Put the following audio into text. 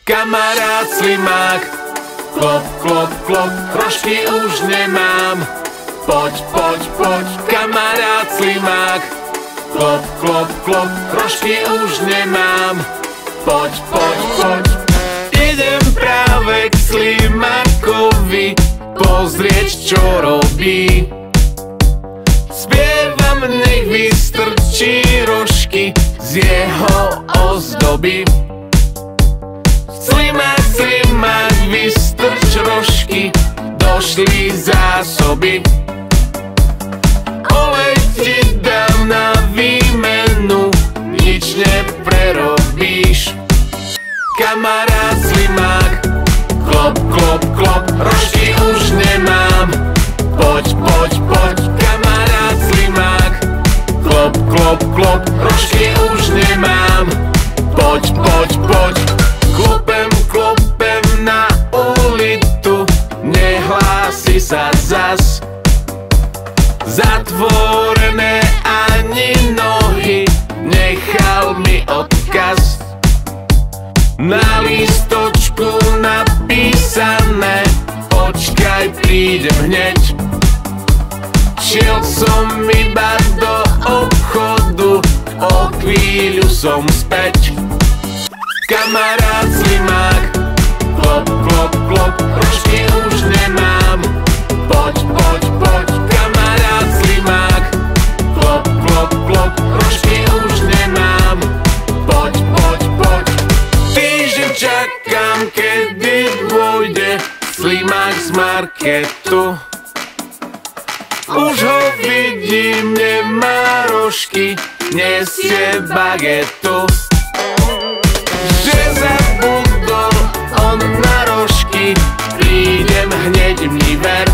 Kamarád slimák, klop, klop, klop, rožky už nemám. Poď, poď, poď, kamarád slimák, klop, klop, klop, rožky už nemám. Poď, poď, poď. Idem práve k slimákovi pozrieť, čo robí. Spievam, nech vystrčí rožky z jeho ozdoby. Slimák, slimák, vystrč rožky, došli zásoby. Olej ti dám na výmenu, nič neprerobíš. Kamarád slimák, klop, klop, klop, rožky už nemám. Poď, poď, poď, kamarád slimák, klop, klop, klop, rožky už nemám. Poď, poď, poď, klopem, klopem na ulitu, nehlási sa zas. Zatvorené ani nohy, nechal mi odkaz. Na lístočku napísané, počkaj, prídem hneď. Šiel som iba do obchodu, o chvíľu som späť. Kamarád slimák, klop, klop, klop, rožky už nemám. Poď, poď, poď, kamarád slimák, klop, klop, klop, rožky už nemám. Poď, poď, poď. Týždeň čakám, kedy dôjde slimák z marketu. Už ho vidím, nemá rožky, nesie bagetu. Že zabudol on na rožky, prídem hneď mi ver.